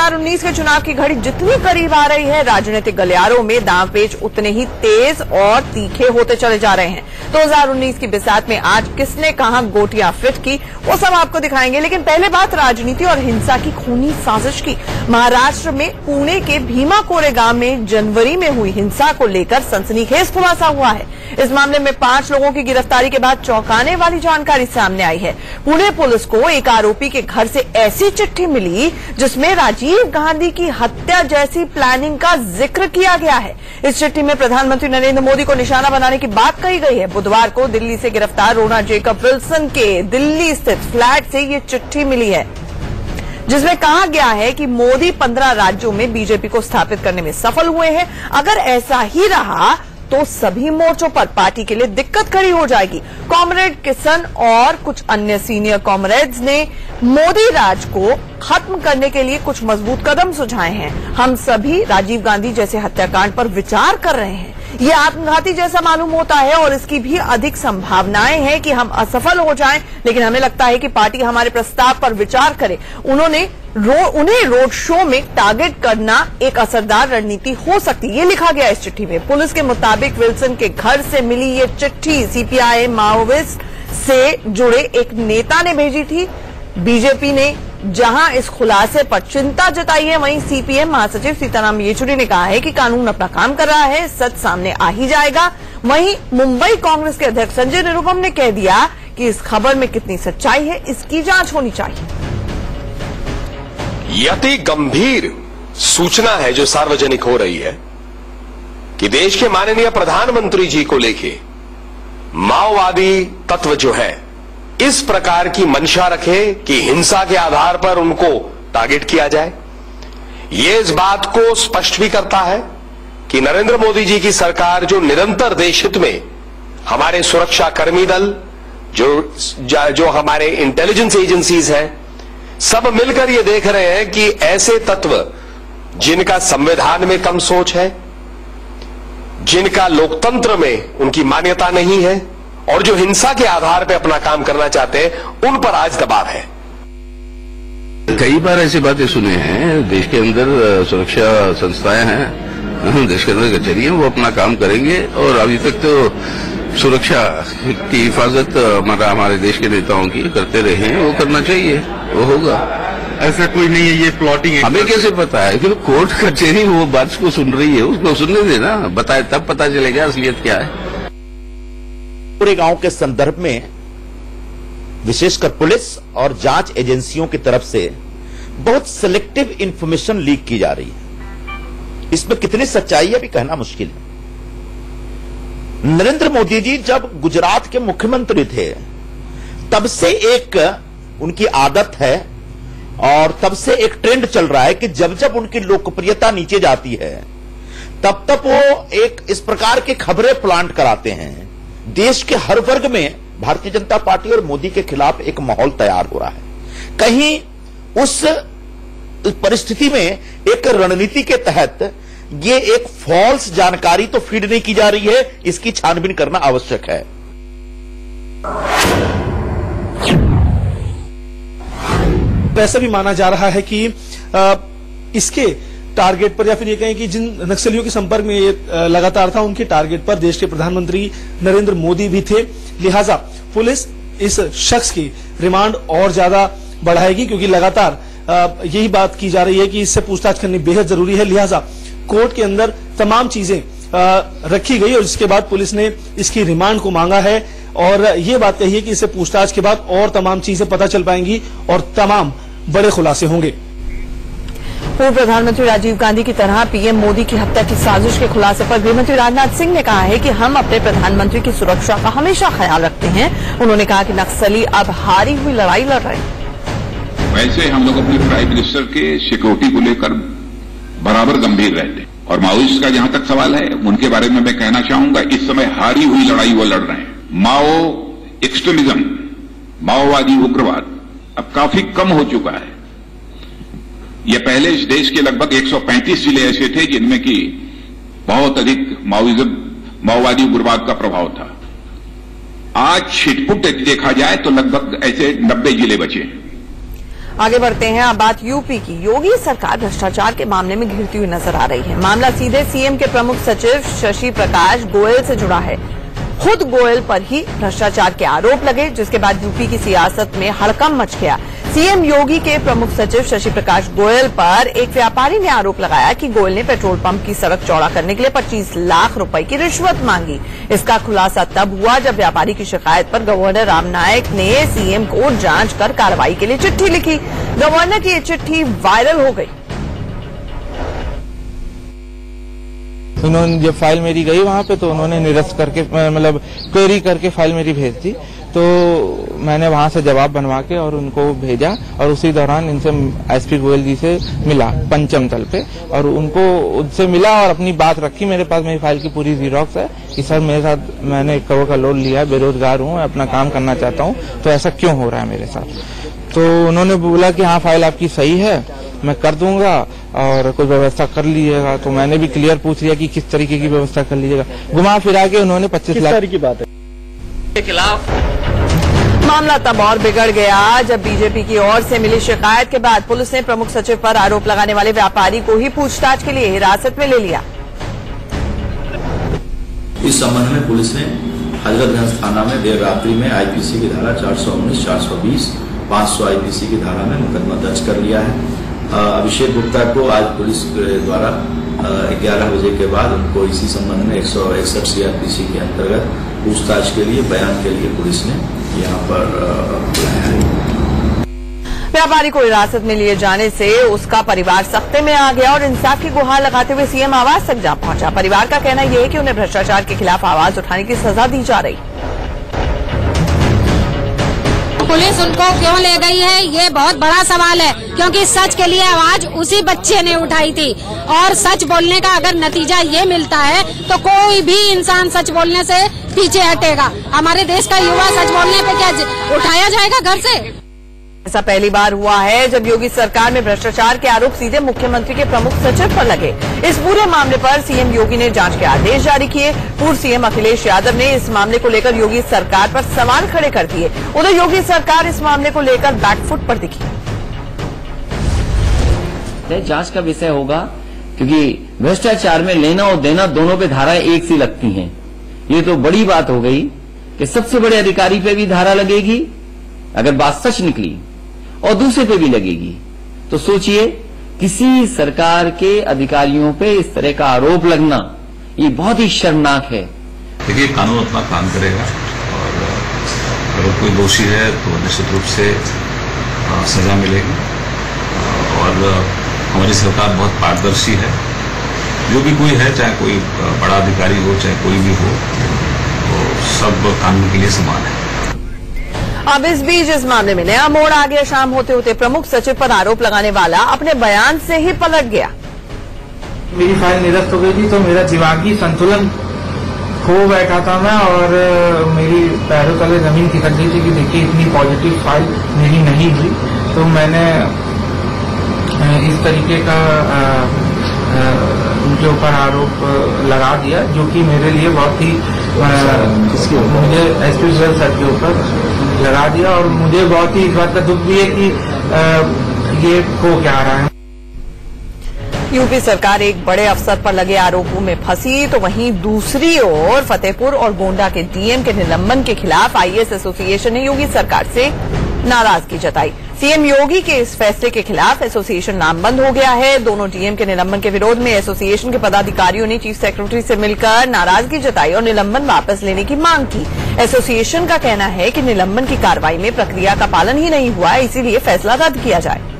2019 के चुनाव की घड़ी जितनी करीब आ रही है, राजनीतिक गलियारों में दांवपेच उतने ही तेज और तीखे होते चले जा रहे हैं। 2019 की बिसात में आज किसने कहां गोटियां फिट की, वो सब आपको दिखाएंगे। लेकिन पहले बात राजनीति और हिंसा की खूनी साजिश की। महाराष्ट्र में पुणे के भीमा कोरेगांव में जनवरी में हुई हिंसा को लेकर सनसनीखेज खुलासा हुआ है। इस मामले में 5 लोगों की गिरफ्तारी के बाद चौंकाने वाली जानकारी सामने आई है। पुणे पुलिस को एक आरोपी के घर से ऐसी चिट्ठी मिली जिसमें राजीव गांधी की हत्या जैसी प्लानिंग का जिक्र किया गया है। इस चिट्ठी में प्रधानमंत्री नरेंद्र मोदी को निशाना बनाने की बात कही गई है। बुधवार को दिल्ली से गिरफ्तार रोना जेकब विल्सन के दिल्ली स्थित फ्लैट से ये चिट्ठी मिली है, जिसमें कहा गया है कि मोदी 15 राज्यों में बीजेपी को स्थापित करने में सफल हुए हैं। अगर ऐसा ही रहा तो सभी मोर्चों पर पार्टी के लिए दिक्कत खड़ी हो जाएगी। कॉमरेड किशन और कुछ अन्य सीनियर कॉमरेड्स ने मोदी राज को खत्म करने के लिए कुछ मजबूत कदम सुझाए हैं। हम सभी राजीव गांधी जैसे हत्याकांड पर विचार कर रहे हैं। ये आत्मघाती जैसा मालूम होता है और इसकी भी अधिक संभावनाएं हैं कि हम असफल हो जाएं, लेकिन हमें लगता है कि पार्टी हमारे प्रस्ताव पर विचार करे। उन्हें रोड शो में टारगेट करना एक असरदार रणनीति हो सकती है, ये लिखा गया इस चिट्ठी में। पुलिस के मुताबिक विल्सन के घर से मिली ये चिट्ठी सीपीआई माओवादिस्ट से जुड़े एक नेता ने भेजी थी। बीजेपी ने जहां इस खुलासे पर चिंता जताई है, वहीं सीपीएम महासचिव सीताराम येचुरी ने कहा है कि कानून अपना काम कर रहा है, सच सामने आ ही जाएगा। वहीं मुंबई कांग्रेस के अध्यक्ष संजय निरुपम ने कह दिया कि इस खबर में कितनी सच्चाई है, इसकी जांच होनी चाहिए। अति गंभीर सूचना है जो सार्वजनिक हो रही है कि देश के माननीय प्रधानमंत्री जी को लेके माओवादी तत्व जो है इस प्रकार की मंशा रखे कि हिंसा के आधार पर उनको टारगेट किया जाए। ये इस बात को स्पष्ट भी करता है कि नरेंद्र मोदी जी की सरकार जो निरंतर देश हित में हमारे सुरक्षा कर्मी दल जो हमारे इंटेलिजेंस एजेंसीज हैं, सब मिलकर ये देख रहे हैं कि ऐसे तत्व जिनका संविधान में कम सोच है, जिनका लोकतंत्र में उनकी मान्यता नहीं है और जो हिंसा के आधार पर अपना काम करना चाहते हैं, उन पर आज दबाव है। कई बार ऐसी बातें सुने हैं। देश के अंदर सुरक्षा संस्थाएं हैं, देश के अंदर कचहरी है, वो अपना काम करेंगे और अभी तक तो सुरक्षा की हिफाजत हमारे देश के नेताओं की करते रहे हैं। वो करना चाहिए, वो होगा। ऐसा कोई नहीं है, ये प्लॉटिंग है। हमें कैसे पता है कि कोर्ट कचहरी वो बात को सुन रही है, उसको सुनने देना, बताए तब पता चलेगा असलियत क्या है। पूरे गांव के संदर्भ में विशेषकर पुलिस और जांच एजेंसियों की तरफ से बहुत सिलेक्टिव इंफॉर्मेशन लीक की जा रही है। इसमें कितनी सच्चाई है अभी कहना मुश्किल है। नरेंद्र मोदी जी जब गुजरात के मुख्यमंत्री थे तब से एक उनकी आदत है और तब से एक ट्रेंड चल रहा है कि जब जब उनकी लोकप्रियता नीचे जाती है तब तब वो एक इस प्रकार की खबरें प्लांट कराते हैं। देश के हर वर्ग में भारतीय जनता पार्टी और मोदी के खिलाफ एक माहौल तैयार हो रहा है। कहीं उस परिस्थिति में एक रणनीति के तहत ये एक फॉल्स जानकारी तो फीड नहीं की जा रही है, इसकी छानबीन करना आवश्यक है। ऐसा भी माना जा रहा है कि इसके टारगेट पर या फिर ये कहें कि जिन नक्सलियों के संपर्क में ये लगातार था, उनके टारगेट पर देश के प्रधानमंत्री नरेंद्र मोदी भी थे। लिहाजा पुलिस इस शख्स की रिमांड और ज्यादा बढ़ाएगी, क्योंकि लगातार यही बात की जा रही है कि इससे पूछताछ करनी बेहद जरूरी है। लिहाजा कोर्ट के अंदर तमाम चीजें रखी गई और इसके बाद पुलिस ने इसकी रिमांड को मांगा है और ये बात कही है कि इससे पूछताछ के बाद और तमाम चीजें पता चल पाएंगी और तमाम बड़े खुलासे होंगे। पूर्व प्रधानमंत्री राजीव गांधी की तरह पीएम मोदी की हत्या की साजिश के खुलासे पर गृहमंत्री राजनाथ सिंह ने कहा है कि हम अपने प्रधानमंत्री की सुरक्षा का हमेशा ख्याल रखते हैं। उन्होंने कहा कि नक्सली अब हारी हुई लड़ाई लड़ रहे हैं। वैसे हम लोग अपने प्राइम मिनिस्टर के सिक्योरिटी को लेकर बराबर गंभीर रहते हैं और माओइस्ट का जहां तक सवाल है उनके बारे में मैं कहना चाहूंगा, इस समय हारी हुई लड़ाई वो लड़ रहे हैं। माओ एक्सट्रीमिज्म, माओवादी उग्रवाद अब काफी कम हो चुका है। यह पहले इस देश के लगभग 135 जिले ऐसे थे जिनमें कि बहुत अधिक माओवादी उग्रवाद का प्रभाव था। आज छिटपुट देखा जाए तो लगभग ऐसे 90 जिले बचे। आगे बढ़ते हैं। अब बात यूपी की। योगी सरकार भ्रष्टाचार के मामले में घिरती हुई नजर आ रही है। मामला सीधे सीएम के प्रमुख सचिव शशि प्रकाश गोयल से जुड़ा है। खुद गोयल पर ही भ्रष्टाचार के आरोप लगे, जिसके बाद यूपी की सियासत में हड़कंप मच गया। सीएम योगी के प्रमुख सचिव शशि प्रकाश गोयल पर एक व्यापारी ने आरोप लगाया कि गोयल ने पेट्रोल पंप की सड़क चौड़ा करने के लिए 25 लाख रुपए की रिश्वत मांगी। इसका खुलासा तब हुआ जब व्यापारी की शिकायत पर गवर्नर राम नाईक ने सीएम को जांच कर कार्रवाई के लिए चिट्ठी लिखी। गवर्नर की ये चिट्ठी वायरल हो गई। उन्होंने जब फाइल मेरी गई वहां पे तो उन्होंने निरस्त करके मतलब क्वेरी करके फाइल मेरी भेज दी, तो मैंने वहां से जवाब बनवा के और उनको भेजा और उसी दौरान इनसे एसपी गोयल जी से मिला पंचम तल पे और उनसे मिला और अपनी बात रखी। मेरे पास मेरी फाइल की पूरी जीरोक्स है कि सर मेरे साथ मैंने 1 करोड़ का लोन लिया है, बेरोजगार हूँ, अपना काम करना चाहता हूँ, तो ऐसा क्यों हो रहा है मेरे साथ। तो उन्होंने बोला कि हाँ फाइल आपकी सही है, मैं कर दूंगा और कोई व्यवस्था कर लीजिएगा। तो मैंने भी क्लियर पूछ लिया कि किस तरीके की व्यवस्था कर लीजिएगा। घुमा फिरा के उन्होंने 25 लाख की बात है के खिलाफ। मामला तब और बिगड़ गया जब बीजेपी की ओर से मिली शिकायत के बाद पुलिस ने प्रमुख सचिव पर आरोप लगाने वाले व्यापारी को ही पूछताछ के लिए हिरासत में ले लिया। इस संबंध में पुलिस ने हजरतगंज थाना में देर रात्रि में आईपीसी की धारा 419, 420, 500 आईपीसी की धारा में मुकदमा दर्ज कर लिया है। अभिषेक गुप्ता को आज पुलिस द्वारा 11 बजे के बाद उनको इसी संबंध में 161 सीआरपीसी के अंतर्गत पूछताछ के लिए बयान के लिए पुलिस ने यहाँ पर बुलाया है। व्यापारी को हिरासत में लिए जाने से उसका परिवार सख्ते में आ गया और इंसाफ की गुहार लगाते हुए सीएम आवास तक जा पहुंचा। परिवार का कहना यह है कि उन्हें भ्रष्टाचार के खिलाफ आवाज उठाने की सजा दी जा रही। पुलिस उनको क्यों ले गई है, ये बहुत बड़ा सवाल है, क्योंकि सच के लिए आवाज उसी बच्चे ने उठाई थी और सच बोलने का अगर नतीजा ये मिलता है तो कोई भी इंसान सच बोलने से पीछे हटेगा। हमारे देश का युवा सच बोलने पे क्या उठाया जाएगा घर से? ऐसा पहली बार हुआ है जब योगी सरकार में भ्रष्टाचार के आरोप सीधे मुख्यमंत्री के प्रमुख सचिव पर लगे। इस पूरे मामले पर सीएम योगी ने जांच के आदेश जारी किए। पूर्व सीएम अखिलेश यादव ने इस मामले को लेकर योगी सरकार पर सवाल खड़े कर दिए। उधर योगी सरकार इस मामले को लेकर बैकफुट पर दिखी। जांच का विषय होगा, क्योंकि भ्रष्टाचार में लेना और देना दोनों पे धारा एक सी लगती हैं। ये तो बड़ी बात हो गई कि सबसे बड़े अधिकारी पे भी धारा लगेगी अगर बात सच निकली और दूसरे पे भी लगेगी। तो सोचिए, किसी सरकार के अधिकारियों पे इस तरह का आरोप लगना ये बहुत ही शर्मनाक है। देखिए, कानून अपना काम करेगा और अगर कोई दोषी है तो निश्चित रूप से सजा मिलेगी और हमारी सरकार बहुत पारदर्शी है। जो भी कोई है, चाहे कोई बड़ा अधिकारी हो चाहे कोई भी हो, तो सब कानून के लिए समान है। अब इस बीच इस मामले में नया मोड़ आ गया। शाम होते होते प्रमुख सचिव पर आरोप लगाने वाला अपने बयान से ही पलट गया। मेरी फाइल निरस्त हो गई थी तो मेरा दिमागी संतुलन खो बैठा था मैं और मेरी पैरों तले जमीन खिसक गई थी कि देखिए इतनी पॉजिटिव फाइल मेरी नहीं हुई। तो मैंने इस तरीके का उनके ऊपर आरोप लगा दिया, जो कि मेरे लिए बहुत ही मुझे एसपी गोयल सर के ऊपर लगा दिया और मुझे बहुत ही इस बात का दुख भी है कि ये हो क्या रहा है। यूपी सरकार एक बड़े अफसर पर लगे आरोपों में फंसी तो वहीं दूसरी ओर फतेहपुर और गोंडा के डीएम के निलंबन के खिलाफ आईएएस एसोसिएशन ने योगी सरकार से नाराजगी जताई। सीएम योगी के इस फैसले के खिलाफ एसोसिएशन नामबंद हो गया है। दोनों डीएम के निलंबन के विरोध में एसोसिएशन के पदाधिकारियों ने चीफ सेक्रेटरी से मिलकर नाराजगी जताई और निलंबन वापस लेने की मांग की। एसोसिएशन का कहना है कि निलंबन की कार्रवाई में प्रक्रिया का पालन ही नहीं हुआ, इसीलिए फैसला रद्द किया जाए।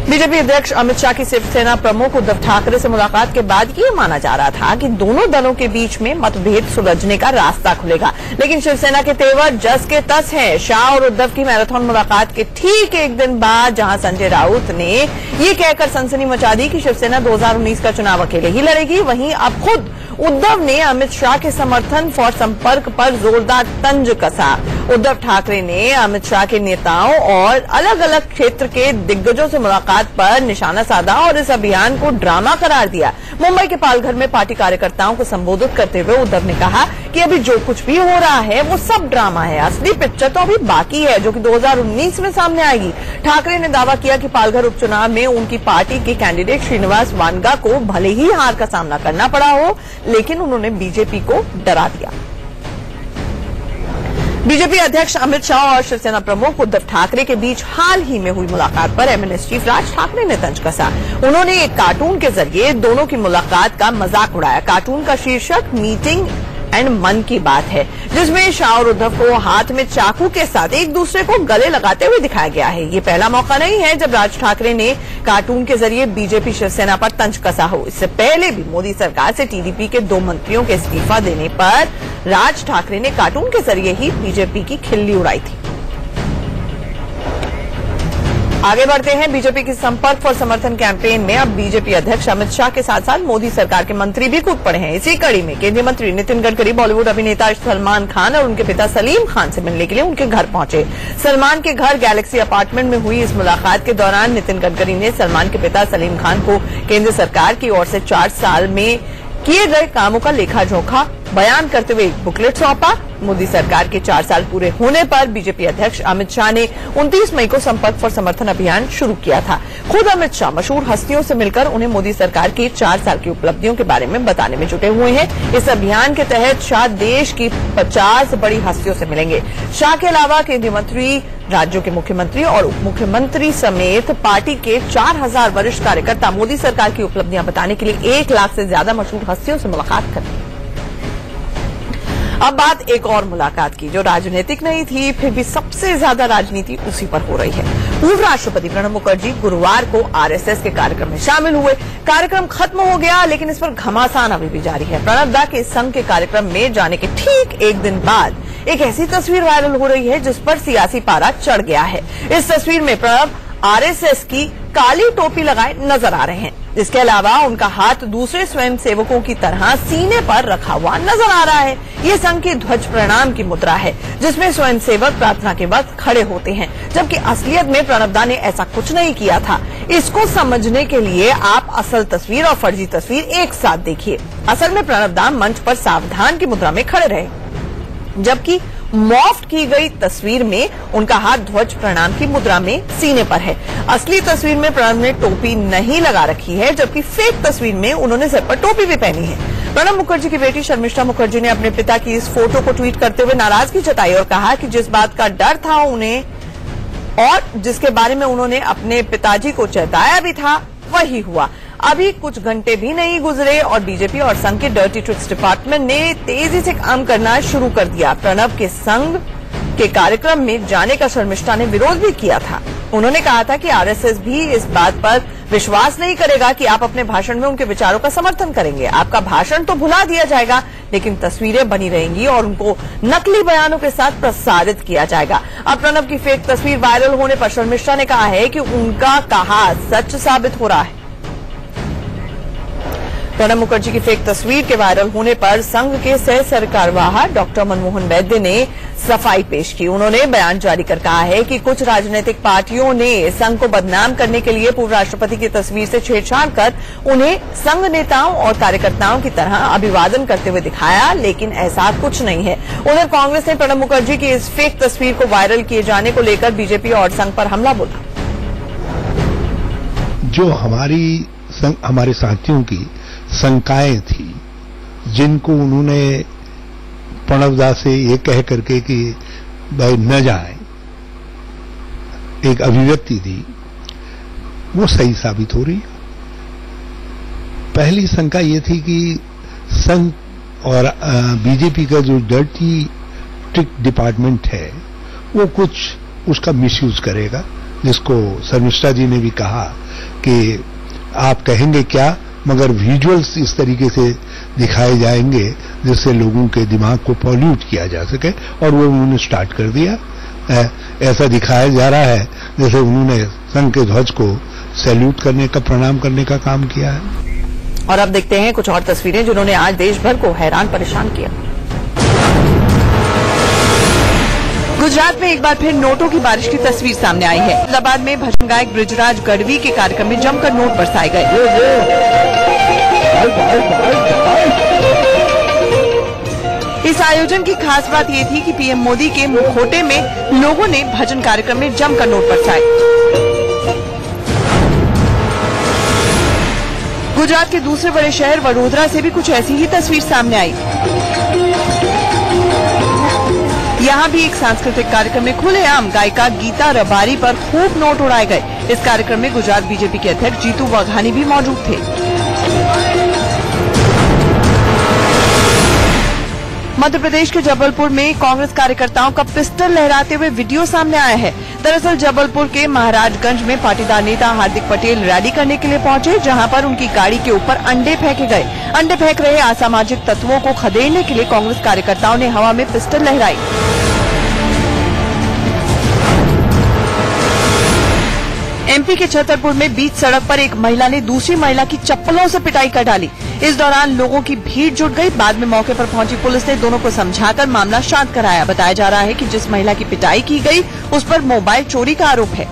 बीजेपी अध्यक्ष अमित शाह की शिवसेना प्रमुख उद्धव ठाकरे से मुलाकात के बाद ये माना जा रहा था कि दोनों दलों के बीच में मतभेद सुलझने का रास्ता खुलेगा, लेकिन शिवसेना के तेवर जस के तस हैं। शाह और उद्धव की मैराथन मुलाकात के ठीक एक दिन बाद जहां संजय राउत ने ये कहकर सनसनी मचा दी कि शिवसेना 2019 का चुनाव अकेले ही लड़ेगी, वहीं अब खुद उद्धव ने अमित शाह के समर्थन फॉर संपर्क पर जोरदार तंज कसा। उद्धव ठाकरे ने अमित शाह के नेताओं और अलग अलग क्षेत्र के दिग्गजों से मुलाकात मुलाकात पर निशाना साधा और इस अभियान को ड्रामा करार दिया। मुंबई के पालघर में पार्टी कार्यकर्ताओं को संबोधित करते हुए उद्धव ने कहा कि अभी जो कुछ भी हो रहा है वो सब ड्रामा है, असली पिक्चर तो अभी बाकी है जो कि 2019 में सामने आएगी। ठाकरे ने दावा किया कि पालघर उपचुनाव में उनकी पार्टी के कैंडिडेट श्रीनिवास वानगा को भले ही हार का सामना करना पड़ा हो, लेकिन उन्होंने बीजेपी को डरा दिया। बीजेपी अध्यक्ष अमित शाह और शिवसेना प्रमुख उद्धव ठाकरे के बीच हाल ही में हुई मुलाकात पर एमएनएस चीफ राज ठाकरे ने तंज कसा। उन्होंने एक कार्टून के जरिए दोनों की मुलाकात का मजाक उड़ाया। कार्टून का शीर्षक मीटिंग एंड मन की बात है, जिसमें शाह और उद्धव को हाथ में चाकू के साथ एक दूसरे को गले लगाते हुए दिखाया गया है। ये पहला मौका नहीं है जब राज ठाकरे ने कार्टून के जरिए बीजेपी शिवसेना पर तंज कसा हो। इससे पहले भी मोदी सरकार से टीडीपी के 2 मंत्रियों के इस्तीफा देने पर राज ठाकरे ने कार्टून के जरिए ही बीजेपी की खिल्ली उड़ाई थी। आगे बढ़ते हैं। बीजेपी की संपर्क फॉर समर्थन कैंपेन में अब बीजेपी अध्यक्ष अमित शाह के साथ साथ मोदी सरकार के मंत्री भी कूद पड़े हैं। इसी कड़ी में केंद्रीय मंत्री नितिन गडकरी बॉलीवुड अभिनेता सलमान खान और उनके पिता सलीम खान से मिलने के लिए उनके घर पहुंचे। सलमान के घर गैलेक्सी अपार्टमेंट में हुई इस मुलाकात के दौरान नितिन गडकरी ने सलमान के पिता सलीम खान को केंद्र सरकार की ओर से 4 साल में किए गए कामों का लेखा जोखा बयान करते हुए एक बुकलेट सौंपा। मोदी सरकार के 4 साल पूरे होने पर बीजेपी अध्यक्ष अमित शाह ने 29 मई को संपर्क फॉर समर्थन अभियान शुरू किया था। खुद अमित शाह मशहूर हस्तियों से मिलकर उन्हें मोदी सरकार की 4 साल की उपलब्धियों के बारे में बताने में जुटे हुए हैं। इस अभियान के तहत शाह देश की 50 बड़ी हस्तियों से मिलेंगे। शाह के अलावा केंद्रीय मंत्री, राज्यों के मुख्यमंत्री और उप मुख्यमंत्री समेत पार्टी के 4000 वरिष्ठ कार्यकर्ता मोदी सरकार की उपलब्धियां बताने के लिए 1 लाख से ज्यादा मशहूर हस्तियों से मुलाकात करेंगे। अब बात एक और मुलाकात की जो राजनीतिक नहीं थी, फिर भी सबसे ज्यादा राजनीति उसी पर हो रही है। पूर्व राष्ट्रपति प्रणब मुखर्जी गुरुवार को आरएसएस के कार्यक्रम में शामिल हुए। कार्यक्रम खत्म हो गया, लेकिन इस पर घमासान अभी भी जारी है। प्रणब दा के संघ के कार्यक्रम में जाने के ठीक एक दिन बाद एक ऐसी तस्वीर वायरल हो रही है जिस पर सियासी पारा चढ़ गया है। इस तस्वीर में प्रणब आरएसएस की काली टोपी लगाए नजर आ रहे हैं। इसके अलावा उनका हाथ दूसरे स्वयंसेवकों की तरह सीने पर रखा हुआ नजर आ रहा है। ये संघ की ध्वज प्रणाम की मुद्रा है, जिसमें स्वयंसेवक प्रार्थना के वक्त खड़े होते हैं, जबकि असलियत में प्रणब दा ने ऐसा कुछ नहीं किया था। इसको समझने के लिए आप असल तस्वीर और फर्जी तस्वीर एक साथ देखिए। असल में प्रणब दा मंच पर सावधान की मुद्रा में खड़े रहे, जबकि मॉफ्ट की गई तस्वीर में उनका हाथ ध्वज प्रणाम की मुद्रा में सीने पर है। असली तस्वीर में प्रणब ने टोपी नहीं लगा रखी है, जबकि फेक तस्वीर में उन्होंने सिर पर टोपी भी पहनी है। प्रणब मुखर्जी की बेटी शर्मिष्ठा मुखर्जी ने अपने पिता की इस फोटो को ट्वीट करते हुए नाराजगी जताई और कहा कि जिस बात का डर था उन्हें और जिसके बारे में उन्होंने अपने पिताजी को चेताया भी था, वही हुआ। अभी कुछ घंटे भी नहीं गुजरे और बीजेपी और संघ के डर्टी ट्रिक्स डिपार्टमेंट ने तेजी से काम करना शुरू कर दिया। प्रणब के संघ के कार्यक्रम में जाने का शर्मिष्ठा ने विरोध भी किया था। उन्होंने कहा था कि आरएसएस भी इस बात पर विश्वास नहीं करेगा कि आप अपने भाषण में उनके विचारों का समर्थन करेंगे। आपका भाषण तो भुला दिया जाएगा, लेकिन तस्वीरें बनी रहेंगी और उनको नकली बयानों के साथ प्रसारित किया जाएगा। अब प्रणब की फेक तस्वीर वायरल होने पर शर्मिष्ठा ने कहा है कि उनका कहा सच साबित हो रहा है। प्रणब मुखर्जी की फेक तस्वीर के वायरल होने पर संघ के सह सरकारवाह डॉक्टर मनमोहन वैद्य ने सफाई पेश की। उन्होंने बयान जारी कर कहा है कि कुछ राजनीतिक पार्टियों ने संघ को बदनाम करने के लिए पूर्व राष्ट्रपति की तस्वीर से छेड़छाड़ कर उन्हें संघ नेताओं और कार्यकर्ताओं की तरह अभिवादन करते हुए दिखाया, लेकिन ऐसा कुछ नहीं है। उधर कांग्रेस ने प्रणब मुखर्जी की इस फेक तस्वीर को वायरल किए जाने को लेकर बीजेपी और संघ पर हमला बोला। जो हमारे साथियों की शंकाएं थी, जिनको उन्होंने प्रणब दा से ये कह करके कि भाई न जाए, एक अभिव्यक्ति दी, वो सही साबित हो रही है। पहली शंका ये थी कि संघ और बीजेपी का जो डर्टी ट्रिक डिपार्टमेंट है वो कुछ उसका मिसयूज करेगा, जिसको शर्मिष्ठा जी ने भी कहा कि आप कहेंगे क्या, मगर विजुअल्स इस तरीके से दिखाए जाएंगे जिससे लोगों के दिमाग को पॉल्यूट किया जा सके, और वो उन्होंने स्टार्ट कर दिया। ऐसा दिखाया जा रहा है जैसे उन्होंने संघ के ध्वज को सैल्यूट करने का, प्रणाम करने का काम किया है। और अब देखते हैं कुछ और तस्वीरें जिन्होंने आज देश भर को हैरान परेशान किया। गुजरात में एक बार फिर नोटों की बारिश की तस्वीर सामने आई है। इलाहाबाद में भजन गायक ब्रिजराज गढ़वी के कार्यक्रम में जमकर नोट बरसाए गए। इस आयोजन की खास बात ये थी कि पीएम मोदी के मुखौटे में लोगों ने भजन कार्यक्रम में जमकर नोट बरसाए। गुजरात के दूसरे बड़े शहर वडोदरा से भी कुछ ऐसी ही तस्वीर सामने आई। यहाँ भी एक सांस्कृतिक कार्यक्रम में खुलेआम गायिका गीता रबारी पर खूब नोट उड़ाए गए। इस कार्यक्रम में गुजरात बीजेपी के अध्यक्ष जीतू वाघानी भी मौजूद थे। मध्य प्रदेश के जबलपुर में कांग्रेस कार्यकर्ताओं का पिस्टल लहराते हुए वीडियो सामने आया है। दरअसल जबलपुर के महाराजगंज में पाटीदार नेता हार्दिक पटेल रैली करने के लिए पहुंचे, जहां पर उनकी गाड़ी के ऊपर अंडे फेंके गए। अंडे फेंक रहे असामाजिक तत्वों को खदेड़ने के लिए कांग्रेस कार्यकर्ताओं ने हवा में पिस्टल लहराई। एमपी के छतरपुर में बीच सड़क पर एक महिला ने दूसरी महिला की चप्पलों से पिटाई कर डाली। इस दौरान लोगों की भीड़ जुट गई। बाद में मौके पर पहुंची पुलिस ने दोनों को समझाकर मामला शांत कराया। बताया जा रहा है कि जिस महिला की पिटाई की गई उस पर मोबाइल चोरी का आरोप है।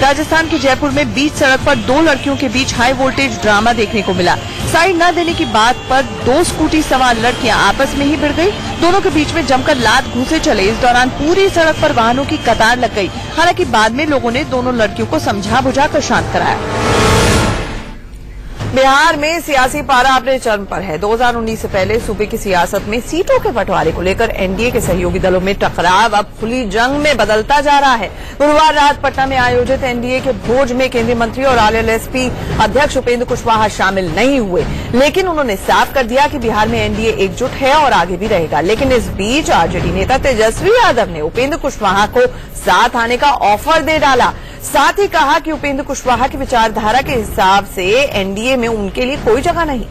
राजस्थान के जयपुर में बीच सड़क पर दो लड़कियों के बीच हाई वोल्टेज ड्रामा देखने को मिला। साइड न देने की बात पर दो स्कूटी सवार लड़कियां आपस में ही भिड़ गई। दोनों के बीच में जमकर लात घूंसे चले। इस दौरान पूरी सड़क पर वाहनों की कतार लग गई। हालांकि बाद में लोगों ने दोनों लड़कियों को समझा बुझाकर शांत कराया। बिहार में सियासी पारा अपने चरम पर है। 2019 से पहले सूबे की सियासत में सीटों के बंटवारे को लेकर एनडीए के सहयोगी दलों में टकराव अब खुली जंग में बदलता जा रहा है। गुरुवार रात पटना में आयोजित एनडीए के भोज में केंद्रीय मंत्री और आरएलएसपी अध्यक्ष उपेंद्र कुशवाहा शामिल नहीं हुए, लेकिन उन्होंने साफ कर दिया कि बिहार में एनडीए एकजुट है और आगे भी रहेगा। लेकिन इस बीच आरजेडी नेता तेजस्वी यादव ने उपेंद्र कुशवाहा को साथ आने का ऑफर दे डाला। साथ ही कहा कि उपेंद्र कुशवाहा की विचारधारा के हिसाब से एनडीए में उनके लिए कोई जगह नहीं।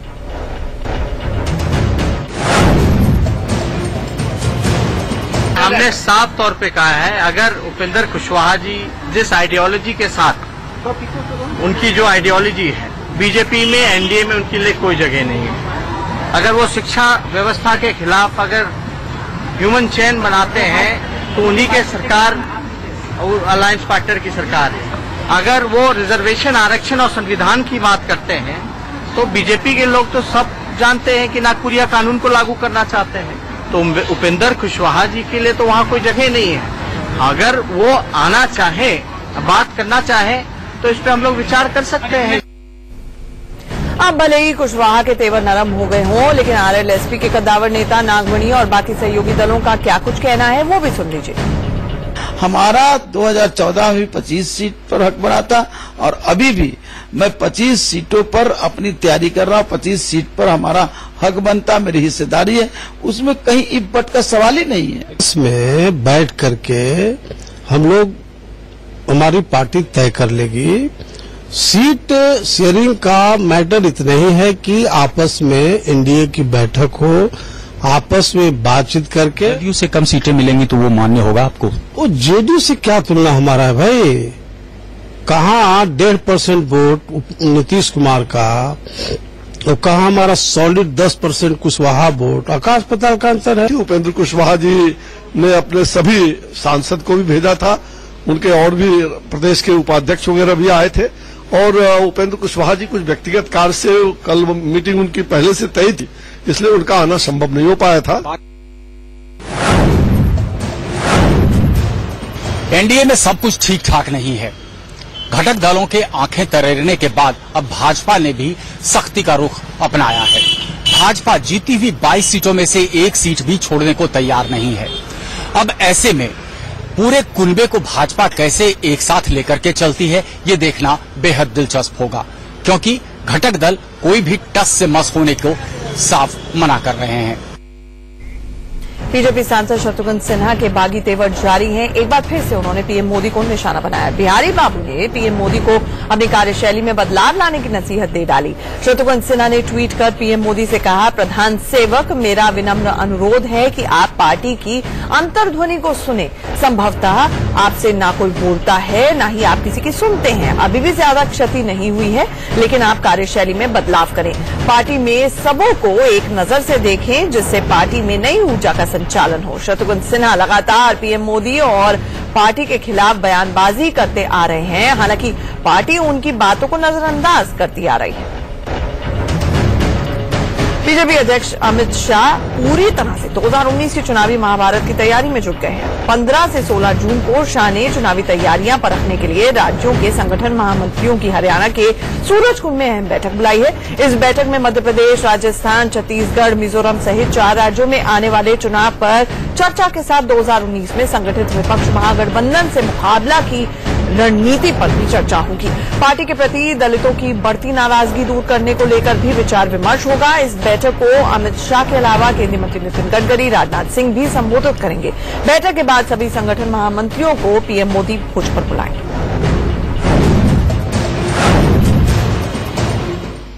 हमने साफ तौर पे कहा है, अगर उपेंद्र कुशवाहा जी जिस आइडियोलॉजी के साथ उनकी जो आइडियोलॉजी है बीजेपी में, एनडीए में उनके लिए कोई जगह नहीं है। अगर वो शिक्षा व्यवस्था के खिलाफ अगर ह्यूमन चेन बनाते हैं तो उन्हीं के सरकार और अलायंस पार्टनर की सरकार है। अगर वो रिजर्वेशन, आरक्षण और संविधान की बात करते हैं तो बीजेपी के लोग तो सब जानते हैं कि नागपुरिया कानून को लागू करना चाहते हैं। तो उपेंद्र कुशवाहा जी के लिए तो वहाँ कोई जगह नहीं है। अगर वो आना चाहे, बात करना चाहे तो इस पे हम लोग विचार कर सकते हैं। अब भले ही कुशवाहा के तेवर नरम हो गए हों, लेकिन आरएलएसपी के कद्दावर नेता नागमणि और बाकी सहयोगी दलों का क्या कुछ कहना है वो भी सुन लीजिए। हमारा 2014 में 25 सीट पर हक बना था और अभी भी मैं 25 सीटों पर अपनी तैयारी कर रहा हूँ। 25 सीट पर हमारा हक बनता, मेरी हिस्सेदारी है, उसमें कहीं इफ बट का सवाल ही नहीं है। इसमें बैठ करके हम लोग, हमारी पार्टी तय कर लेगी। सीट शेयरिंग का मैटर इतना ही है कि आपस में एनडीए की बैठक हो, आपस में बातचीत करके जेडीयू से कम सीटें मिलेंगी तो वो मान्य होगा आपको? वो जेडीयू से क्या तुलना हमारा है भाई? कहाँ 1.5% वोट नीतीश कुमार का और कहाँ हमारा सॉलिड 10% कुशवाहा वोट, आकाश पाताल का अंतर है। उपेंद्र कुशवाहा जी ने अपने सभी सांसद को भी भेजा था, उनके और भी प्रदेश के उपाध्यक्ष वगैरह भी आए थे और उपेंद्र कुशवाहा जी कुछ व्यक्तिगत कार्य से कल मीटिंग उनकी पहले से तय थी, इसलिए उनका आना संभव नहीं हो पाया था। एनडीए में सब कुछ ठीक ठाक नहीं है। घटक दलों के आंखें तरेरने के बाद अब भाजपा ने भी सख्ती का रुख अपनाया है। भाजपा जीती हुई 22 सीटों में से एक सीट भी छोड़ने को तैयार नहीं है। अब ऐसे में पूरे कुनबे को भाजपा कैसे एक साथ लेकर के चलती है, ये देखना बेहद दिलचस्प होगा, क्योंकि घटक दल कोई भी टस से मस होने को साफ मना कर रहे हैं। बीजेपी सांसद शत्रुघ्न सिन्हा के बागी तेवर जारी हैं। एक बार फिर से उन्होंने पीएम मोदी को निशाना बनाया। बिहारी बाबू ने पीएम मोदी को अपनी कार्यशैली में बदलाव लाने की नसीहत दे डाली। शत्रुघ्न सिन्हा ने ट्वीट कर पीएम मोदी से कहा, प्रधान सेवक, मेरा विनम्र अनुरोध है कि आप पार्टी की अंतर्ध्वनि को सुने। संभवतः आपसे ना कोई बोलता है, ना ही आप किसी की सुनते हैं। अभी भी ज्यादा क्षति नहीं हुई है, लेकिन आप कार्यशैली में बदलाव करें। पार्टी में सबों को एक नजर से देखें, जिससे पार्टी में नई ऊर्जा का संचालन हो। शत्रुघ्न सिन्हा लगातार पीएम मोदी और पार्टी के खिलाफ बयानबाजी करते आ रहे हैं। हालांकि पार्टी उनकी बातों को नजरअंदाज करती आ रही है। बीजेपी अध्यक्ष अमित शाह पूरी तरह से 2019 के चुनावी महाभारत की तैयारी में जुट गए हैं। 15 से 16 जून को शाह ने चुनावी तैयारियां परखने के लिए राज्यों के संगठन महामंत्रियों की हरियाणा के सूरजकुंड में अहम बैठक बुलाई है। इस बैठक में मध्य प्रदेश, राजस्थान, छत्तीसगढ़, मिजोरम सहित 4 राज्यों में आने वाले चुनाव पर चर्चा के साथ 2019 में संगठित विपक्ष महागठबंधन से मुकाबला की रणनीति पर भी चर्चा होगी। पार्टी के प्रति दलितों की बढ़ती नाराजगी दूर करने को लेकर भी विचार विमर्श होगा। इस बैठक को अमित शाह के अलावा केंद्रीय मंत्री नितिन गडकरी, राजनाथ सिंह भी संबोधित करेंगे। बैठक के बाद सभी संगठन महामंत्रियों को पीएम मोदी भुज पर बुलाएंगे।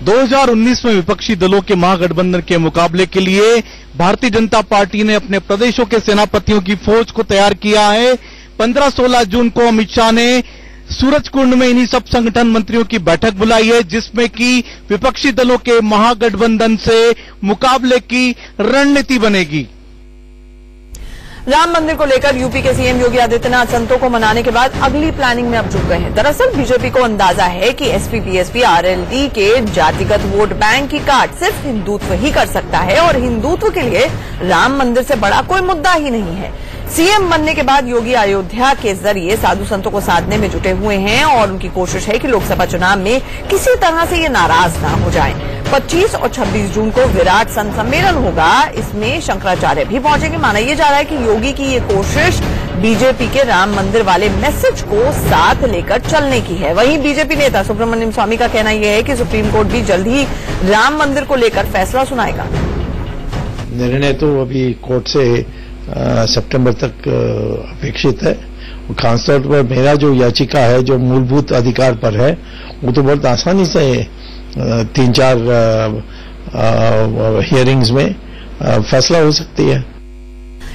2019 में विपक्षी दलों के महागठबंधन के मुकाबले के लिए भारतीय जनता पार्टी ने अपने प्रदेशों के सेनापतियों की फौज को तैयार किया है। 15-16 जून को अमित शाह ने सूरजकुंड में इन्हीं सब संगठन मंत्रियों की बैठक बुलाई है, जिसमें कि विपक्षी दलों के महागठबंधन से मुकाबले की रणनीति बनेगी। राम मंदिर को लेकर यूपी के सीएम योगी आदित्यनाथ संतों को मनाने के बाद अगली प्लानिंग में अब जुट गए हैं। दरअसल बीजेपी को अंदाजा है कि एसपी, बीएसपी, आरएलडी के जातिगत वोट बैंक की काट सिर्फ हिंदुत्व ही कर सकता है और हिंदुत्व के लिए राम मंदिर से बड़ा कोई मुद्दा ही नहीं है। सीएम बनने के बाद योगी अयोध्या के जरिए साधु संतों को साधने में जुटे हुए हैं और उनकी कोशिश है कि लोकसभा चुनाव में किसी तरह से ये नाराज ना हो जाएं। 25 और 26 जून को विराट संत सम्मेलन होगा। इसमें शंकराचार्य भी पहुंचेंगे। माना यह जा रहा है कि योगी की ये कोशिश बीजेपी के राम मंदिर वाले मैसेज को साथ लेकर चलने की है। वहीं बीजेपी नेता सुब्रमण्यम स्वामी का कहना यह है कि सुप्रीम कोर्ट भी जल्द ही राम मंदिर को लेकर फैसला सुनाएगा। निर्णय तो अभी कोर्ट से सितंबर तक अपेक्षित है। खासतौर पर मेरा जो याचिका है, जो मूलभूत अधिकार पर है, वो तो बहुत आसानी से 3-4 हियरिंग्स में फैसला हो सकती है।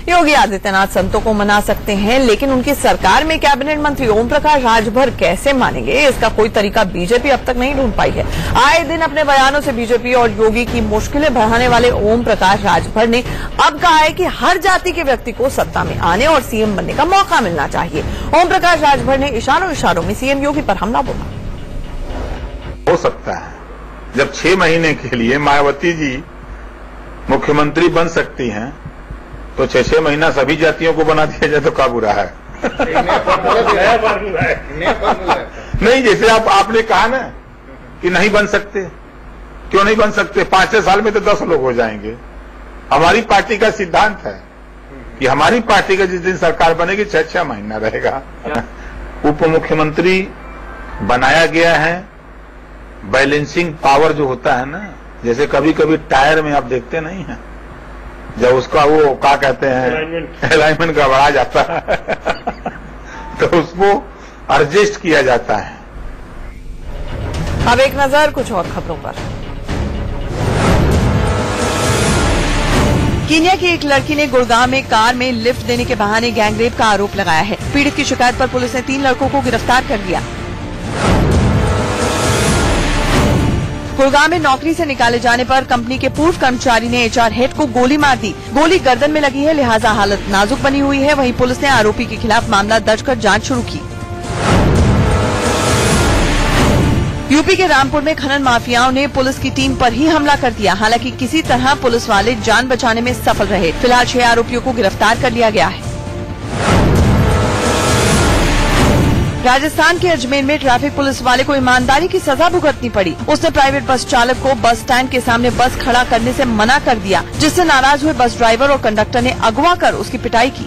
योगी आदित्यनाथ संतों को मना सकते हैं, लेकिन उनकी सरकार में कैबिनेट मंत्री ओम प्रकाश राजभर कैसे मानेंगे, इसका कोई तरीका बीजेपी अब तक नहीं ढूंढ पाई है। आए दिन अपने बयानों से बीजेपी और योगी की मुश्किलें बढ़ाने वाले ओम प्रकाश राजभर ने अब कहा है कि हर जाति के व्यक्ति को सत्ता में आने और सीएम बनने का मौका मिलना चाहिए। ओम प्रकाश राजभर ने इशारों में सीएम योगी पर हमला बोला। हो सकता है जब 6 महीने के लिए मायावती जी मुख्यमंत्री बन सकती हैं, तो 6-6 महीना सभी जातियों को बना दिया जाए तो क्या बुरा है? नहीं, जैसे आपने कहा ना कि नहीं बन सकते, क्यों नहीं बन सकते? 5 साल में तो 10 लोग हो जाएंगे। हमारी पार्टी का सिद्धांत है कि हमारी पार्टी का जिस दिन सरकार बनेगी 6-6 महीना रहेगा। उप मुख्यमंत्री बनाया गया है। बैलेंसिंग पावर जो होता है ना, जैसे कभी कभी टायर में आप देखते नहीं है, जब उसका वो क्या कहते हैं अलाइनमेंट गड़बड़ा जाता है तो उसको एडजस्ट किया जाता है। अब एक नजर कुछ और खबरों पर। कीनिया की एक लड़की ने गुड़गांव में कार में लिफ्ट देने के बहाने गैंगरेप का आरोप लगाया है। पीड़ित की शिकायत पर पुलिस ने 3 लड़कों को गिरफ्तार कर लिया। गुड़गांव में नौकरी से निकाले जाने पर कंपनी के पूर्व कर्मचारी ने एचआर हेड को गोली मार दी। गोली गर्दन में लगी है, लिहाजा हालत नाजुक बनी हुई है। वहीं पुलिस ने आरोपी के खिलाफ मामला दर्ज कर जांच शुरू की। यूपी के रामपुर में खनन माफियाओं ने पुलिस की टीम पर ही हमला कर दिया। हालांकि किसी तरह पुलिस वाले जान बचाने में सफल रहे। फिलहाल 6 आरोपियों को गिरफ्तार कर लिया गया है। राजस्थान के अजमेर में ट्रैफिक पुलिस वाले को ईमानदारी की सजा भुगतनी पड़ी। उसने प्राइवेट बस चालक को बस स्टैंड के सामने बस खड़ा करने से मना कर दिया, जिससे नाराज हुए बस ड्राइवर और कंडक्टर ने अगवा कर उसकी पिटाई की।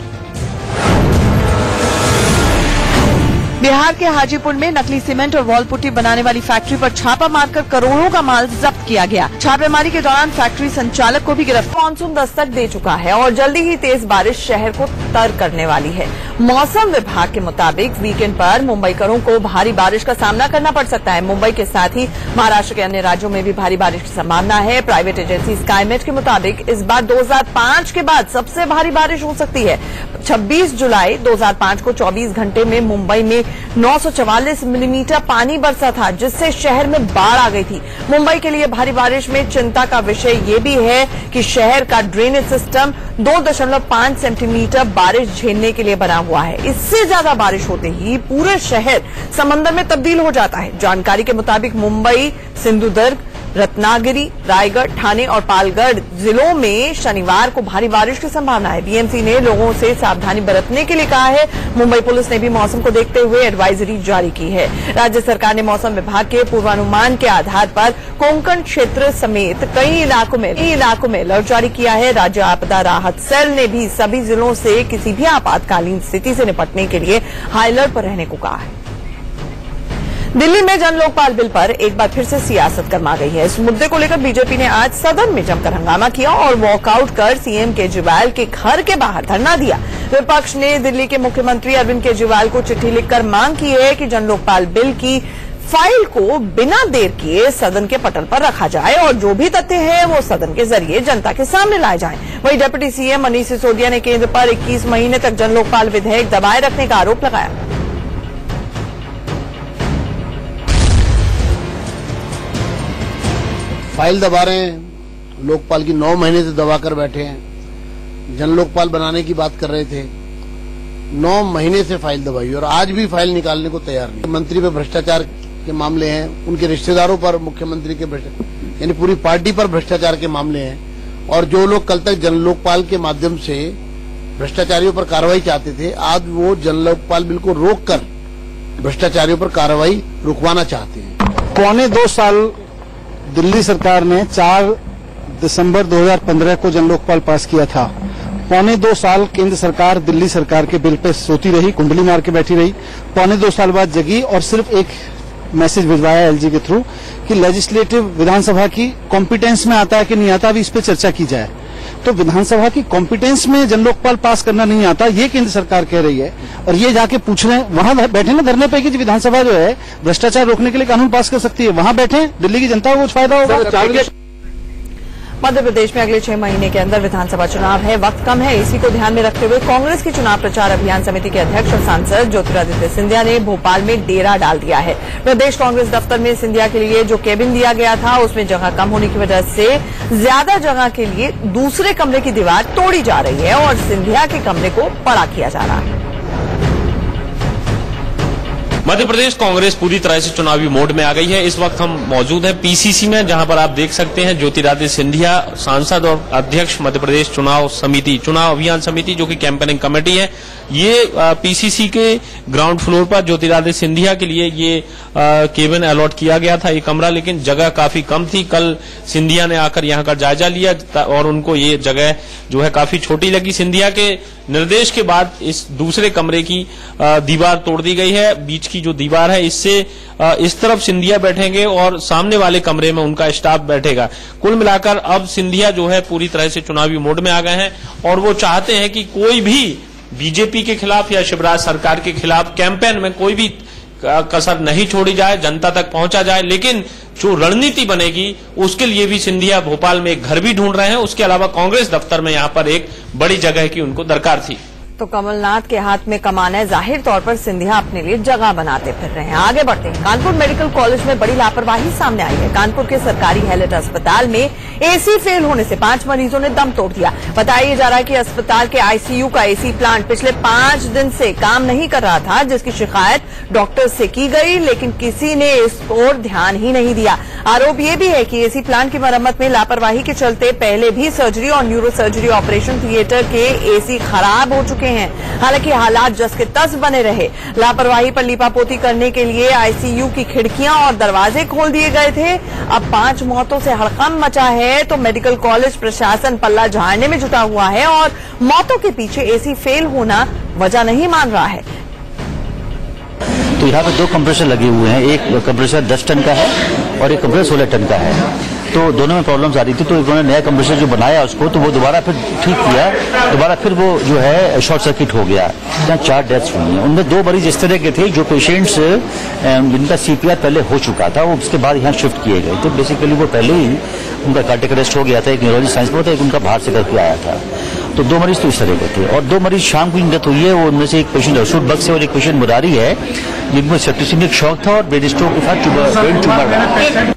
बिहार के हाजीपुर में नकली सीमेंट और वॉल पुट्टी बनाने वाली फैक्ट्री पर छापा मारकर करोड़ों का माल जब्त किया गया। छापेमारी के दौरान फैक्ट्री संचालक को भी गिरफ्तार। मानसून दस्तक दे चुका है और जल्दी ही तेज बारिश शहर को तर करने वाली है। मौसम विभाग के मुताबिक वीकेंड पर मुंबईकरों को भारी बारिश का सामना करना पड़ सकता है। मुंबई के साथ ही महाराष्ट्र के अन्य राज्यों में भी भारी बारिश की संभावना है। प्राइवेट एजेंसी स्काईमेट के मुताबिक इस बार 2005 के बाद सबसे भारी बारिश हो सकती है। 26 जुलाई 2005 को 24 घंटे में मुंबई में 944 मिलीमीटर पानी बरसा था, जिससे शहर में बाढ़ आ गई थी। मुंबई के लिए भारी बारिश में चिंता का विषय ये भी है कि शहर का ड्रेनेज सिस्टम 2.5 सेंटीमीटर बारिश झेलने के लिए बना हुआ है। इससे ज्यादा बारिश होते ही पूरे शहर समंदर में तब्दील हो जाता है। जानकारी के मुताबिक मुंबई, सिंधुदुर्ग, रत्नागिरी, रायगढ़, ठाणे और पालगढ़ जिलों में शनिवार को भारी बारिश की संभावना है। बीएमसी ने लोगों से सावधानी बरतने के लिए कहा है। मुंबई पुलिस ने भी मौसम को देखते हुए एडवाइजरी जारी की है। राज्य सरकार ने मौसम विभाग के पूर्वानुमान के आधार पर कोंकण क्षेत्र समेत कई इलाकों में अलर्ट जारी किया है। राज्य आपदा राहत सेल ने भी सभी जिलों से किसी भी आपातकालीन स्थिति से निपटने के लिए हाई अलर्ट पर रहने को कहा है। दिल्ली में जन लोकपाल बिल पर एक बार फिर से सियासत गर्मा गई है। इस मुद्दे को लेकर बीजेपी ने आज सदन में जमकर हंगामा किया और वॉकआउट कर सीएम केजरीवाल के घर के बाहर धरना दिया। विपक्ष ने दिल्ली के मुख्यमंत्री अरविंद केजरीवाल को चिट्ठी लिखकर मांग की है कि जन लोकपाल बिल की फाइल को बिना देर किए सदन के पटल पर रखा जाए और जो भी तथ्य है वो सदन के जरिए जनता के सामने लाए जाएं। वहीं डिप्टी सीएम मनीष सिसोदिया ने केंद्र पर 21 महीने तक जन लोकपाल विधेयक दबाए रखने का आरोप लगाया। फाइल दबा रहे हैं, लोकपाल की 9 महीने से दबा कर बैठे हैं। जन लोकपाल बनाने की बात कर रहे थे, 9 महीने से फाइल दबाई और आज भी फाइल निकालने को तैयार नहीं। मंत्री पे भ्रष्टाचार के मामले हैं, उनके रिश्तेदारों पर मुख्यमंत्री के यानी पूरी पार्टी पर भ्रष्टाचार के मामले हैं और जो लोग कल तक जन लोकपाल के माध्यम से भ्रष्टाचारियों पर कार्रवाई चाहते थे, आज वो जन लोकपाल बिल को रोककर भ्रष्टाचारियों पर कार्रवाई रुकवाना चाहते हैं। 1.25 साल दिल्ली सरकार ने 4 दिसंबर 2015 को जन लोकपाल पास किया था। 1.25 साल केंद्र सरकार दिल्ली सरकार के बिल पे सोती रही, कुंडली मार के बैठी रही। 1.25 साल बाद जगी और सिर्फ एक मैसेज भिजवाया एलजी के थ्रू कि लेजिस्लेटिव विधानसभा की कॉम्पिटेंस में आता है कि नहीं आता, अभी इस पे चर्चा की जाए। तो विधानसभा की कॉम्पिटेंस में जन लोकपाल पास करना नहीं आता, ये केंद्र सरकार कह रही है और ये जाके पूछ रहे हैं। वहां बैठे ना धरने पे कि विधानसभा जो है भ्रष्टाचार रोकने के लिए कानून पास कर सकती है, वहां बैठे, दिल्ली की जनता को कुछ फायदा होगा। मध्य प्रदेश में अगले 6 महीने के अंदर विधानसभा चुनाव है, वक्त कम है। इसी को ध्यान में रखते हुए कांग्रेस की चुनाव प्रचार अभियान समिति के अध्यक्ष और सांसद ज्योतिरादित्य सिंधिया ने भोपाल में डेरा डाल दिया है। प्रदेश कांग्रेस दफ्तर में सिंधिया के लिए जो केबिन दिया गया था उसमें जगह कम होने की वजह से ज्यादा जगह के लिए दूसरे कमरे की दीवार तोड़ी जा रही है और सिंधिया के कमरे को बड़ा किया जा रहा है। मध्य प्रदेश कांग्रेस पूरी तरह से चुनावी मोड में आ गई है। इस वक्त हम मौजूद हैं पीसीसी में, जहां पर आप देख सकते हैं ज्योतिरादित्य सिंधिया सांसद और अध्यक्ष मध्य प्रदेश चुनाव अभियान समिति जो कि कैंपेनिंग कमेटी है। ये पीसीसी के ग्राउंड फ्लोर पर ज्योतिरादित्य सिंधिया के लिए ये केबिन अलॉट किया गया था, ये कमरा, लेकिन जगह काफी कम थी। कल सिंधिया ने आकर यहां का जायजा लिया और उनको ये जगह जो है काफी छोटी लगी। सिंधिया के निर्देश के बाद इस दूसरे कमरे की दीवार तोड़ दी गई है। बीच की जो दीवार है इससे इस तरफ सिंधिया बैठेंगे और सामने वाले कमरे में उनका स्टाफ बैठेगा। कुल मिलाकर अब सिंधिया जो है पूरी तरह से चुनावी मोड में आ गए हैं और वो चाहते हैं कि कोई भी बीजेपी के खिलाफ या शिवराज सरकार के खिलाफ कैंपेन में कोई भी कसर नहीं छोड़ी जाए, जनता तक पहुंचा जाए। लेकिन जो रणनीति बनेगी उसके लिए भी सिंधिया भोपाल में एक घर भी ढूंढ रहे हैं। उसके अलावा कांग्रेस दफ्तर में यहां पर एक बड़ी जगह की उनको दरकार थी। तो कमलनाथ के हाथ में कमान है, जाहिर तौर पर सिंधिया अपने लिए जगह बनाते फिर रहे हैं। आगे बढ़ते हैं। कानपुर मेडिकल कॉलेज में बड़ी लापरवाही सामने आई है। कानपुर के सरकारी हैलेट अस्पताल में एसी फेल होने से 5 मरीजों ने दम तोड़ दिया। बताया जा रहा है कि अस्पताल के आईसीयू का एसी प्लांट पिछले 5 दिन से काम नहीं कर रहा था, जिसकी शिकायत डॉक्टर से की गई, लेकिन किसी ने इस ओर ध्यान ही नहीं दिया। आरोप ये भी है कि एसी प्लांट की मरम्मत में लापरवाही के चलते पहले भी सर्जरी और न्यूरो सर्जरी ऑपरेशन थिएटर के एसी खराब हो चुके हैं। हालांकि हालात जस के तस बने रहे। लापरवाही पर लीपापोती करने के लिए आईसीयू की खिड़कियां और दरवाजे खोल दिए गए थे। अब 5 मौतों से हड़कंप मचा है तो मेडिकल कॉलेज प्रशासन पल्ला झाड़ने में जुटा हुआ है और मौतों के पीछे एसी फेल होना वजह नहीं मान रहा है। तो यहाँ पे 2 कंप्रेसर लगे हुए हैं, एक कंप्रेसर 10 टन का है और एक कंप्रेसर 16 टन का है। तो दोनों में प्रॉब्लम्स आ रही थी, तो उन्होंने नया कंप्रेसर जो बनाया उसको, तो वो दोबारा फिर ठीक किया, दोबारा फिर वो जो है शॉर्ट सर्किट हो गया, जहाँ 4 डेथ्स हुई हैं। उनमें 2 मरीज इस तरह के थे जो पेशेंट्स जिनका CPR पहले हो चुका था, वो उसके बाद यहाँ शिफ्ट किए गए। तो बेसिकली वो पहले ही उनका कार्डियक अरेस्ट हो गया था, एक न्यूरोलॉजी साइंस में था, एक उनका बाहर से करके आया था। तो 2 मरीज तो इस तरह के थे और 2 मरीज शाम को डेथ हुई है। वो उनमें से एक पेशेंट असूट बग से और एक पेशेंट मुरारी है, जिनको सेप्टिसिमिक शॉक था और ब्रेन स्ट्रोक के साथ ब्रेन ट्यूमर।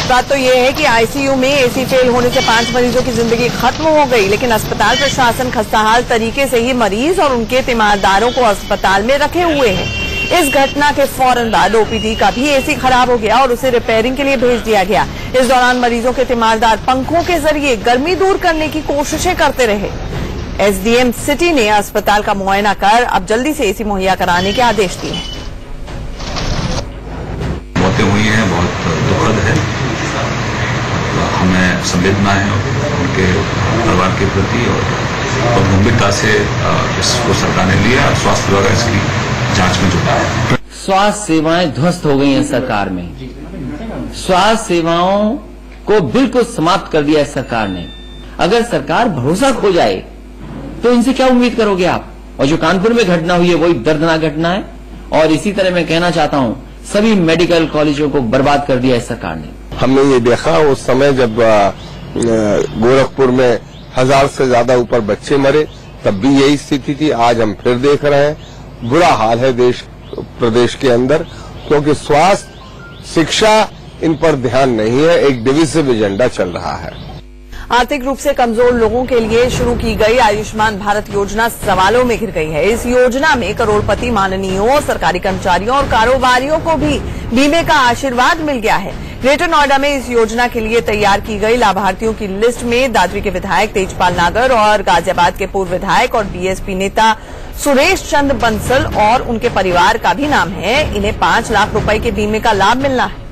बात तो ये है कि आईसीयू में एसी फेल होने से 5 मरीजों की जिंदगी खत्म हो गई, लेकिन अस्पताल प्रशासन खस्ताहाल तरीके से ही मरीज और उनके तीमारदारों को अस्पताल में रखे हुए हैं। इस घटना के फौरन बाद ओपीडी का भी एसी खराब हो गया और उसे रिपेयरिंग के लिए भेज दिया गया। इस दौरान मरीजों के तीमारदार पंखों के जरिए गर्मी दूर करने की कोशिशें करते रहे। एसडीएम सिटी ने अस्पताल का मुआयना कर अब जल्दी से एसी मुहैया कराने के आदेश दिए हैं। मौतें हुई हैं, बहुत दुखद है, हमें संवेदना है उनके परिवार के प्रति और बहुत गंभीरता से इसको सरकार ने लिया और स्वास्थ्य विभाग इसकी जांच में जुटा है। स्वास्थ्य सेवाएं ध्वस्त हो गई हैं सरकार में, स्वास्थ्य सेवाओं को बिल्कुल समाप्त कर दिया है सरकार ने। अगर सरकार भरोसा खो जाए तो इनसे क्या उम्मीद करोगे आप? और जो कानपुर में घटना हुई है वही दर्दनाक घटना है। और इसी तरह मैं कहना चाहता हूं, सभी मेडिकल कॉलेजों को बर्बाद कर दिया है सरकार ने। हमने ये देखा उस समय जब गोरखपुर में 1000 से ज्यादा ऊपर बच्चे मरे, तब भी यही स्थिति थी। आज हम फिर देख रहे हैं बुरा हाल है प्रदेश के अंदर, क्योंकि स्वास्थ्य शिक्षा इन पर ध्यान नहीं है, एक डिविजिव एजेंडा चल रहा है। आर्थिक रूप से कमजोर लोगों के लिए शुरू की गई आयुष्मान भारत योजना सवालों में घिर गई है। इस योजना में करोड़पति माननीयों, सरकारी कर्मचारियों और कारोबारियों को भी बीमे का आशीर्वाद मिल गया है। ग्रेटर नोएडा में इस योजना के लिए तैयार की गई लाभार्थियों की लिस्ट में दादरी के विधायक तेजपाल नागर और गाजियाबाद के पूर्व विधायक और बीएसपी नेता सुरेश चंद्र बंसल और उनके परिवार का भी नाम है। इन्हें 5 लाख रुपए के बीमे का लाभ मिलना है।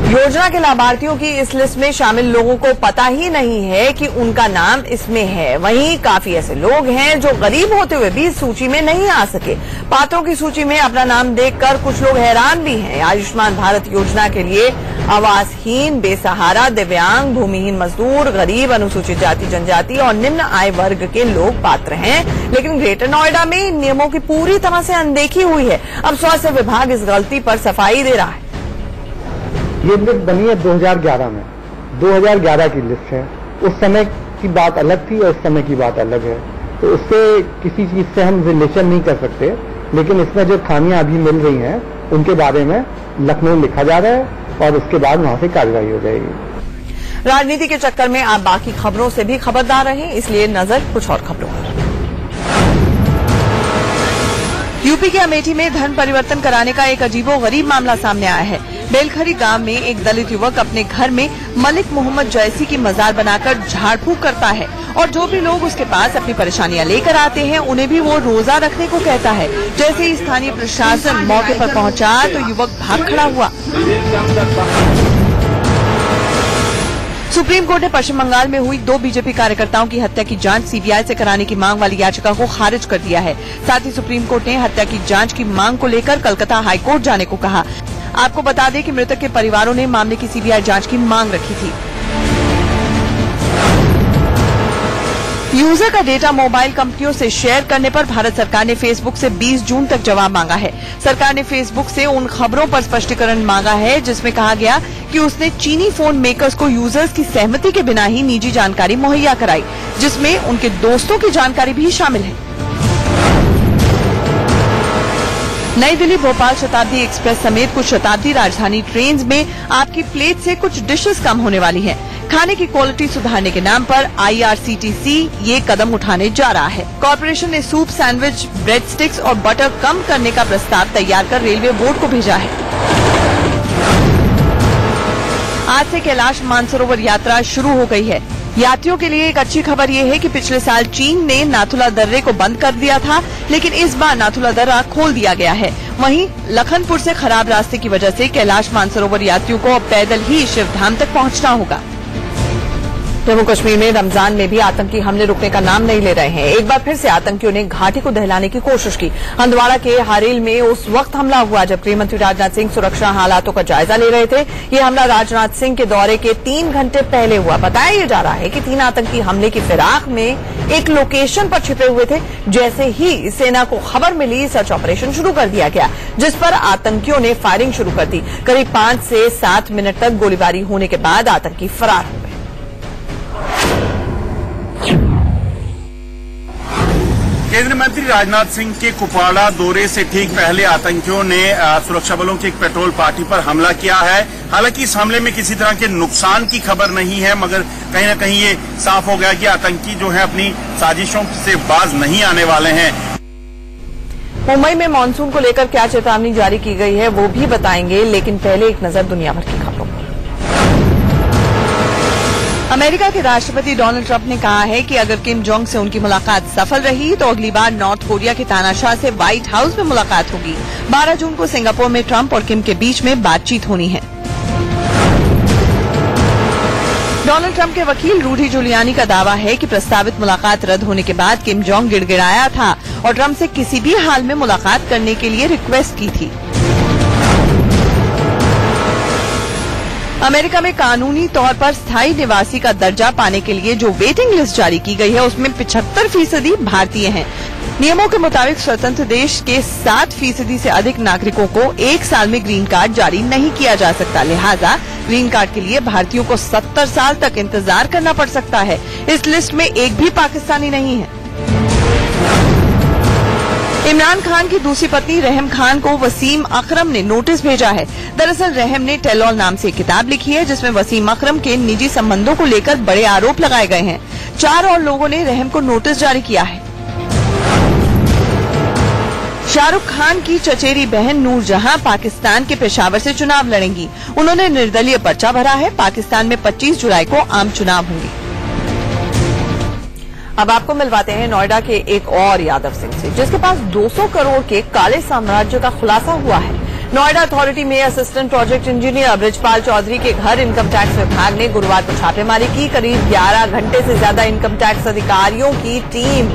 योजना के लाभार्थियों की इस लिस्ट में शामिल लोगों को पता ही नहीं है कि उनका नाम इसमें है। वहीं काफी ऐसे लोग हैं जो गरीब होते हुए भी इस सूची में नहीं आ सके। पात्रों की सूची में अपना नाम देखकर कुछ लोग हैरान भी हैं। आयुष्मान भारत योजना के लिए आवासहीन, बेसहारा, दिव्यांग, भूमिहीन मजदूर, गरीब, अनुसूचित जाति जनजाति और निम्न आय वर्ग के लोग पात्र हैं। लेकिन ग्रेटर नोएडा में इन नियमों की पूरी तरह से अनदेखी हुई है। अब स्वास्थ्य विभाग इस गलती पर सफाई दे रहा है। ये लिस्ट बनी है 2011 में, 2011 की लिस्ट है। उस समय की बात अलग थी और इस समय की बात अलग है, तो उससे किसी चीज से हम रिलेशन नहीं कर सकते। लेकिन इसमें जो खामियां अभी मिल रही हैं उनके बारे में लखनऊ लिखा जा रहा है और उसके बाद वहां से कार्रवाई हो जाएगी। राजनीति के चक्कर में आप बाकी खबरों से भी खबरदार रहें, इसलिए नजर कुछ और खबरों पर। यूपी के अमेठी में धन परिवर्तन कराने का एक अजीबोगरीब मामला सामने आया है। बेलखरी गांव में एक दलित युवक अपने घर में मलिक मोहम्मद जैसी की मजार बनाकर झाड़ फूक करता है और जो भी लोग उसके पास अपनी परेशानियां लेकर आते हैं उन्हें भी वो रोजा रखने को कहता है। जैसे ही स्थानीय प्रशासन मौके पर पहुंचा तो युवक भाग खड़ा हुआ। सुप्रीम कोर्ट ने पश्चिम बंगाल में हुई 2 बीजेपी कार्यकर्ताओं की हत्या की जांच सीबीआई से कराने की मांग वाली याचिका को खारिज कर दिया है। साथ ही सुप्रीम कोर्ट ने हत्या की जांच की मांग को लेकर कलकत्ता हाईकोर्ट जाने को कहा। आपको बता दें कि मृतक के परिवारों ने मामले की सीबीआई जांच की मांग रखी थी। यूजर का डेटा मोबाइल कंपनियों से शेयर करने पर भारत सरकार ने फेसबुक से 20 जून तक जवाब मांगा है। सरकार ने फेसबुक से उन खबरों पर स्पष्टीकरण मांगा है जिसमें कहा गया कि उसने चीनी फोन मेकर्स को यूजर्स की सहमति के बिना ही निजी जानकारी मुहैया कराई, जिसमें उनके दोस्तों की जानकारी भी शामिल है। नई दिल्ली भोपाल शताब्दी एक्सप्रेस समेत कुछ शताब्दी राजधानी ट्रेन्स में आपकी प्लेट से कुछ डिशेस कम होने वाली हैं। खाने की क्वालिटी सुधारने के नाम पर IRCTC ये कदम उठाने जा रहा है। कॉर्पोरेशन ने सूप, सैंडविच, ब्रेड स्टिक्स और बटर कम करने का प्रस्ताव तैयार कर रेलवे बोर्ड को भेजा है। आज से कैलाश मानसरोवर यात्रा शुरू हो गई है। यात्रियों के लिए एक अच्छी खबर ये है कि पिछले साल चीन ने नाथुला दर्रे को बंद कर दिया था, लेकिन इस बार नाथुला दर्रा खोल दिया गया है। वहीं लखनपुर से खराब रास्ते की वजह से कैलाश मानसरोवर यात्रियों को अब पैदल ही शिवधाम तक पहुंचना होगा। जम्मू कश्मीर में रमजान में भी आतंकी हमले रुकने का नाम नहीं ले रहे हैं। एक बार फिर से आतंकियों ने घाटी को दहलाने की कोशिश की। हंदवाड़ा के हारेल में उस वक्त हमला हुआ जब गृहमंत्री राजनाथ सिंह सुरक्षा हालातों का जायजा ले रहे थे। ये हमला राजनाथ सिंह के दौरे के 3 घंटे पहले हुआ। बताया जा रहा है कि 3 आतंकी हमले की फिराक में एक लोकेशन पर छिपे हुए थे। जैसे ही सेना को खबर मिली, सर्च ऑपरेशन शुरू कर दिया गया, जिस पर आतंकियों ने फायरिंग शुरू कर दी। करीब 5 से 7 मिनट तक गोलीबारी होने के बाद आतंकी फरार हो गए। केंद्रीय मंत्री राजनाथ सिंह के कुपवाड़ा दौरे से ठीक पहले आतंकियों ने सुरक्षा बलों की एक पेट्रोल पार्टी पर हमला किया है। हालांकि इस हमले में किसी तरह के नुकसान की खबर नहीं है, मगर कहीं न कहीं ये साफ हो गया कि आतंकी जो है अपनी साजिशों से बाज नहीं आने वाले हैं। मुंबई में मानसून को लेकर क्या चेतावनी जारी की गई है वो भी बताएंगे, लेकिन पहले एक नजर दुनिया भर की खबरों पर। अमेरिका के राष्ट्रपति डोनाल्ड ट्रंप ने कहा है कि अगर किम जोंग से उनकी मुलाकात सफल रही तो अगली बार नॉर्थ कोरिया के तानाशाह से व्हाइट हाउस में मुलाकात होगी। 12 जून को सिंगापुर में ट्रंप और किम के बीच में बातचीत होनी है। डोनाल्ड ट्रंप के वकील रूडी जूलियानी का दावा है कि प्रस्तावित मुलाकात रद्द होने के बाद किम जोंग गिड़गिड़ाया था और ट्रंप से किसी भी हाल में मुलाकात करने के लिए रिक्वेस्ट की थी। अमेरिका में कानूनी तौर पर स्थायी निवासी का दर्जा पाने के लिए जो वेटिंग लिस्ट जारी की गई है उसमें 75% भारतीय हैं। नियमों के मुताबिक स्वतंत्र देश के 7% से अधिक नागरिकों को 1 साल में ग्रीन कार्ड जारी नहीं किया जा सकता। लिहाजा ग्रीन कार्ड के लिए भारतीयों को 70 साल तक इंतजार करना पड़ सकता है। इस लिस्ट में एक भी पाकिस्तानी नहीं है। इमरान खान की दूसरी पत्नी रहम खान को वसीम अकरम ने नोटिस भेजा है। दरअसल रहम ने टेल ऑल नाम से एक किताब लिखी है जिसमें वसीम अकरम के निजी संबंधों को लेकर बड़े आरोप लगाए गए हैं। 4 और लोगों ने रहम को नोटिस जारी किया है। शाहरुख खान की चचेरी बहन नूरजहां पाकिस्तान के पेशावर से चुनाव लड़ेंगी। उन्होंने निर्दलीय पर्चा भरा है। पाकिस्तान में 25 जुलाई को आम चुनाव होंगे। अब आपको मिलवाते हैं नोएडा के एक और यादव सिंह से, जिसके पास 200 करोड़ के काले साम्राज्य का खुलासा हुआ है। नोएडा अथॉरिटी में assistant project engineer Brijpal Chaudhary के घर इनकम टैक्स विभाग ने गुरुवार को छापेमारी की। करीब 11 घंटे से ज्यादा इनकम टैक्स अधिकारियों की टीम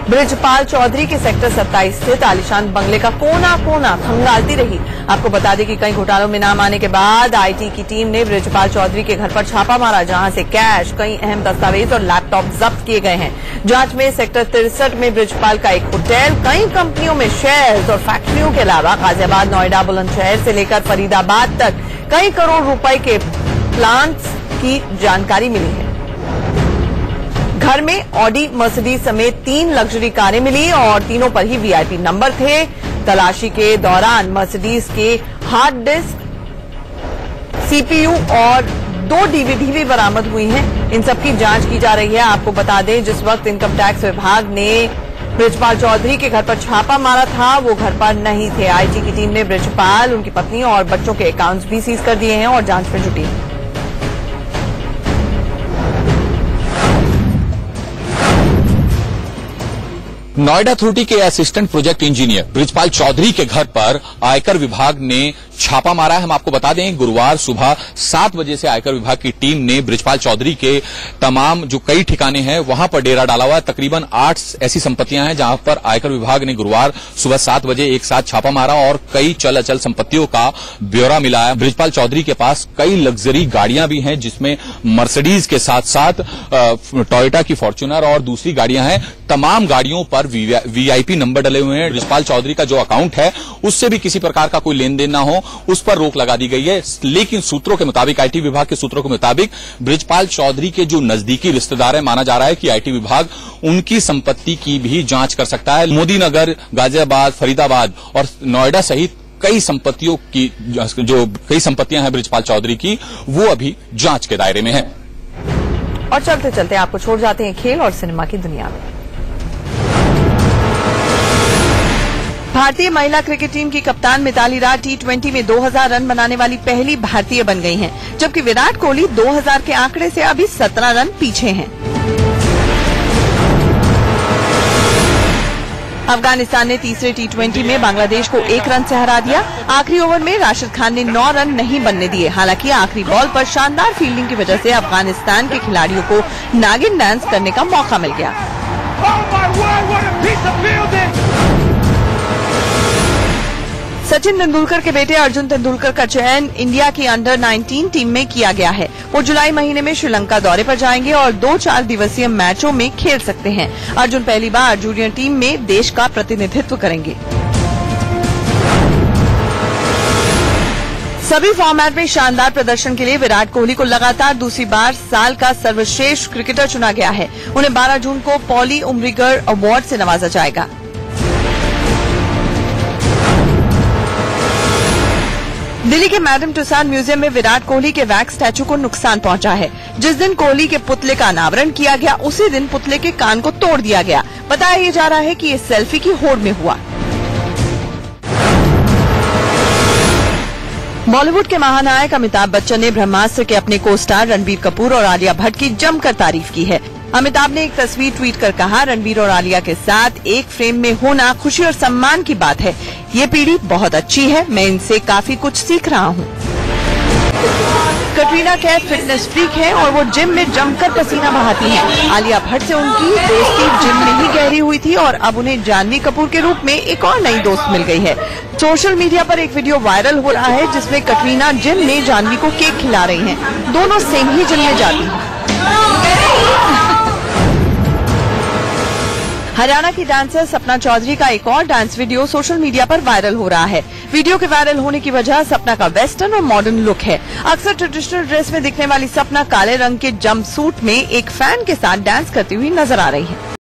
ब्रिजपाल चौधरी के सेक्टर 27 स्थित आलीशान बंगले का कोना कोना खंगालती रही। आपको बता दें कि कई घोटालों में नाम आने के बाद आईटी की टीम ने ब्रिजपाल चौधरी के घर पर छापा मारा, जहां से कैश, कई अहम दस्तावेज और लैपटॉप जब्त किए गए हैं। जांच में सेक्टर 63 में ब्रिजपाल का एक होटल, कई कंपनियों में शेयर्स और फैक्ट्रियों के अलावा गाजियाबाद, नोएडा, बुलंदशहर से लेकर फरीदाबाद तक कई करोड़ रुपए के प्लांट्स की जानकारी मिली है। घर में ऑडी, मर्सिडीज समेत 3 लग्जरी कारें मिली और तीनों पर ही वीआईपी नंबर थे। तलाशी के दौरान मर्सिडीज के हार्ड डिस्क, सीपीयू और 2 डीवीडी भी बरामद हुई हैं। इन सब की जांच की जा रही है। आपको बता दें, जिस वक्त इनकम टैक्स विभाग ने ब्रिजपाल चौधरी के घर पर छापा मारा था वो घर पर नहीं थे। आईटी की टीम ने ब्रिजपाल, उनकी पत्नी और बच्चों के अकाउंट्स भी सीज कर दिए हैं और जांच में जुटी है। नोएडा अथॉरिटी के assistant project engineer Brijpal Chaudhary के घर पर आयकर विभाग ने छापा मारा है। हम आपको बता दें, गुरुवार सुबह 7 बजे से आयकर विभाग की टीम ने ब्रिजपाल चौधरी के तमाम जो कई ठिकाने हैं वहां पर डेरा डाला हुआ है। तकरीबन 8 ऐसी संपत्तियां हैं जहां पर आयकर विभाग ने गुरुवार सुबह 7 बजे एक साथ छापा मारा और कई चल अचल संपत्तियों का ब्यौरा मिला है। ब्रिजपाल चौधरी के पास कई लग्जरी गाड़ियां भी हैं, जिसमें मर्सिडीज के साथ साथ टोयोटा की फॉर्च्यूनर और दूसरी गाड़ियां हैं। तमाम गाड़ियों पर वीआईपी नंबर डले हुए हैं। ब्रिजपाल चौधरी का जो अकाउंट है उससे भी किसी प्रकार का कोई लेन देन ना हो, उस पर रोक लगा दी गई है। लेकिन सूत्रों के मुताबिक, आईटी विभाग के सूत्रों के मुताबिक, ब्रिजपाल चौधरी के जो नजदीकी रिश्तेदार हैं, माना जा रहा है कि आईटी विभाग उनकी संपत्ति की भी जांच कर सकता है। मोदी नगर, गाजियाबाद, फरीदाबाद और नोएडा सहित कई संपत्तियों की जो कई संपत्तियां हैं ब्रिजपाल चौधरी की, वो अभी जांच के दायरे में है। और चलते चलते आपको छोड़ जाते हैं खेल और सिनेमा की दुनिया में। भारतीय महिला क्रिकेट टीम की कप्तान मिताली राज T20 में 2000 रन बनाने वाली पहली भारतीय बन गई हैं, जबकि विराट कोहली 2000 के आंकड़े से अभी 17 रन पीछे हैं। अफगानिस्तान ने तीसरे T20 में बांग्लादेश को 1 रन से हरा दिया। आखिरी ओवर में राशिद खान ने 9 रन नहीं बनने दिए। हालांकि आखिरी बॉल पर शानदार फील्डिंग की वजह से अफगानिस्तान के खिलाड़ियों को नागिन डांस करने का मौका मिल गया। सचिन तेंदुलकर के बेटे अर्जुन तेंदुलकर का चयन इंडिया की अंडर-19 टीम में किया गया है। वो जुलाई महीने में श्रीलंका दौरे पर जाएंगे और 2-4 दिवसीय मैचों में खेल सकते हैं। अर्जुन पहली बार जूनियर टीम में देश का प्रतिनिधित्व करेंगे। सभी फॉर्मेट में शानदार प्रदर्शन के लिए विराट कोहली को लगातार दूसरी बार साल का सर्वश्रेष्ठ क्रिकेटर चुना गया है। उन्हें 12 जून को पॉली उमरिगर अवार्ड से नवाजा जाएगा। दिल्ली के मैडम टुसाड म्यूजियम में विराट कोहली के वैक्स स्टैचू को नुकसान पहुंचा है। जिस दिन कोहली के पुतले का अनावरण किया गया उसी दिन पुतले के कान को तोड़ दिया गया। बताया जा रहा है कि ये सेल्फी की होड़ में हुआ। बॉलीवुड के महानायक अमिताभ बच्चन ने ब्रह्मास्त्र के अपने को स्टार रणबीर कपूर और आलिया भट्ट की जमकर तारीफ की है। अमिताभ ने एक तस्वीर ट्वीट कर कहा, रणबीर और आलिया के साथ एक फ्रेम में होना खुशी और सम्मान की बात है। ये पीढ़ी बहुत अच्छी है, मैं इनसे काफी कुछ सीख रहा हूँ। कटरीना कैफ फिटनेस फ्रीक है और वो जिम में जमकर पसीना बहाती हैं। आलिया भट्ट से उनकी दोस्ती जिम में ही गहरी हुई थी और अब उन्हें जानवी कपूर के रूप में एक और नई दोस्त मिल गई है। सोशल मीडिया पर एक वीडियो वायरल हो रहा है जिसमें कटरीना जिम में जानवी को केक खिला रही हैं। दोनों सेम ही जिम में जाती हैं। हरियाणा की डांसर सपना चौधरी का एक और डांस वीडियो सोशल मीडिया पर वायरल हो रहा है। वीडियो के वायरल होने की वजह सपना का वेस्टर्न और मॉडर्न लुक है। अक्सर ट्रेडिशनल ड्रेस में दिखने वाली सपना काले रंग के जंप सूट में एक फैन के साथ डांस करती हुई नजर आ रही है।